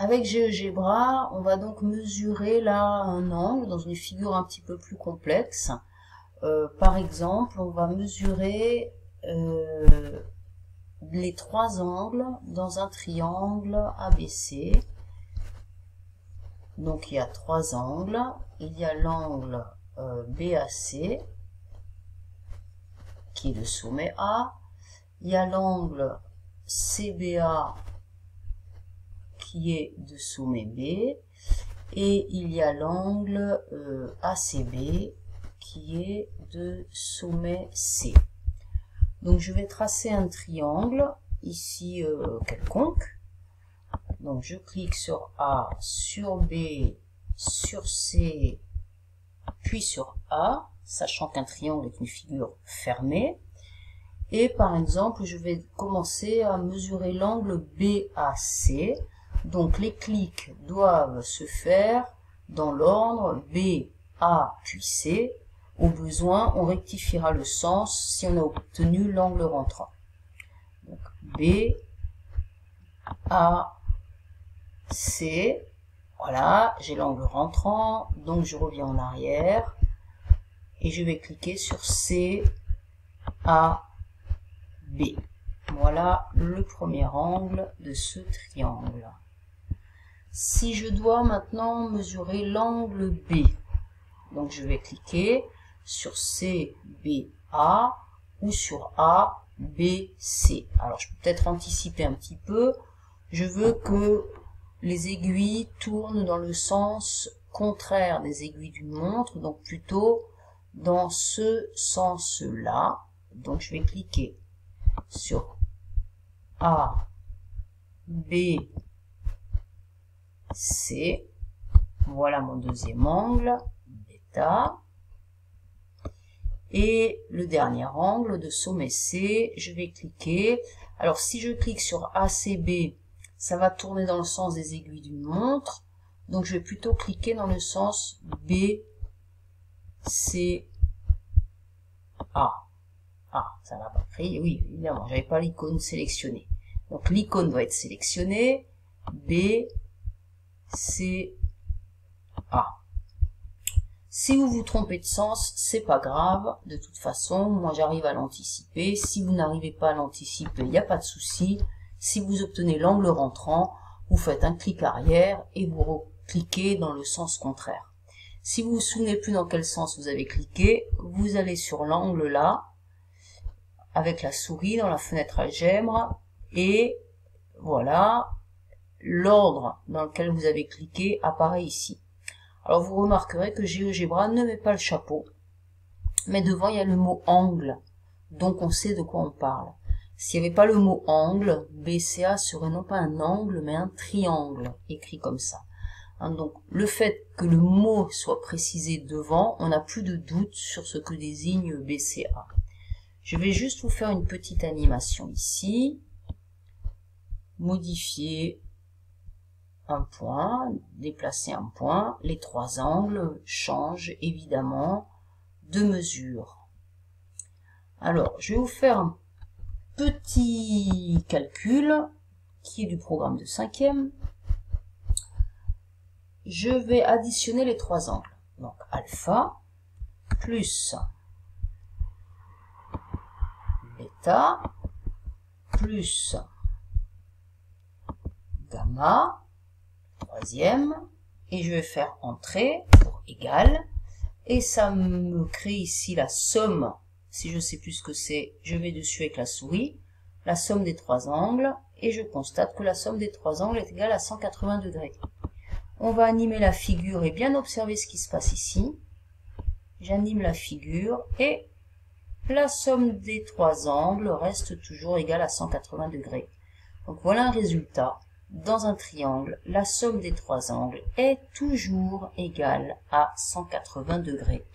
Avec GeoGebra, on va donc mesurer là un angle dans une figure un petit peu plus complexe. Par exemple, on va mesurer les trois angles dans un triangle ABC. Donc il y a trois angles. Il y a l'angle BAC qui est le sommet A. Il y a l'angle CBA qui est de sommet B, et il y a l'angle ACB qui est de sommet C. Donc je vais tracer un triangle ici quelconque. Donc je clique sur A, sur B, sur C, puis sur A, sachant qu'un triangle est une figure fermée. Et par exemple, je vais commencer à mesurer l'angle BAC. Donc les clics doivent se faire dans l'ordre B, A, puis C. Au besoin, on rectifiera le sens si on a obtenu l'angle rentrant. Donc B, A, C. Voilà, j'ai l'angle rentrant, donc je reviens en arrière. Et je vais cliquer sur C, A, B. Voilà le premier angle de ce triangle. Si je dois maintenant mesurer l'angle B, donc je vais cliquer sur CBA ou sur ABC. Alors je peux peut-être anticiper un petit peu. Je veux que les aiguilles tournent dans le sens contraire des aiguilles d'une montre, donc plutôt dans ce sens-là. Donc je vais cliquer sur A, B, C. Voilà mon deuxième angle, bêta. Et le dernier angle de sommet C, je vais cliquer. Alors si je clique sur ACB, ça va tourner dans le sens des aiguilles d'une montre. Donc je vais plutôt cliquer dans le sens B, C, A. Ah, ça n'a pas pris. Oui, évidemment, j'avais pas l'icône sélectionnée. Donc l'icône doit être sélectionnée. B, C, A. Si vous vous trompez de sens, c'est pas grave. De toute façon, moi j'arrive à l'anticiper. Si vous n'arrivez pas à l'anticiper, il n'y a pas de souci. Si vous obtenez l'angle rentrant, vous faites un clic arrière et vous cliquez dans le sens contraire. Si vous vous souvenez plus dans quel sens vous avez cliqué, vous allez sur l'angle là, avec la souris dans la fenêtre algèbre, et voilà, l'ordre dans lequel vous avez cliqué apparaît ici. Alors vous remarquerez que GeoGebra ne met pas le chapeau, mais devant il y a le mot angle, donc on sait de quoi on parle. S'il n'y avait pas le mot angle, BCA serait non pas un angle, mais un triangle, écrit comme ça. Donc le fait que le mot soit précisé devant, on n'a plus de doute sur ce que désigne BCA. Je vais juste vous faire une petite animation ici. Modifier un point, déplacer un point. Les trois angles changent évidemment de mesure. Alors, je vais vous faire un petit calcul qui est du programme de 5e. Je vais additionner les trois angles. Donc, alpha plus bêta plus gamma, troisième, et je vais faire entrée pour égal, et ça me crée ici la somme. Si je sais plus ce que c'est, je vais dessus avec la souris, la somme des trois angles, et je constate que la somme des trois angles est égale à 180 degrés. On va animer la figure et bien observer ce qui se passe ici. J'anime la figure et la somme des trois angles reste toujours égale à 180 degrés. Donc voilà un résultat. Dans un triangle, la somme des trois angles est toujours égale à 180 degrés.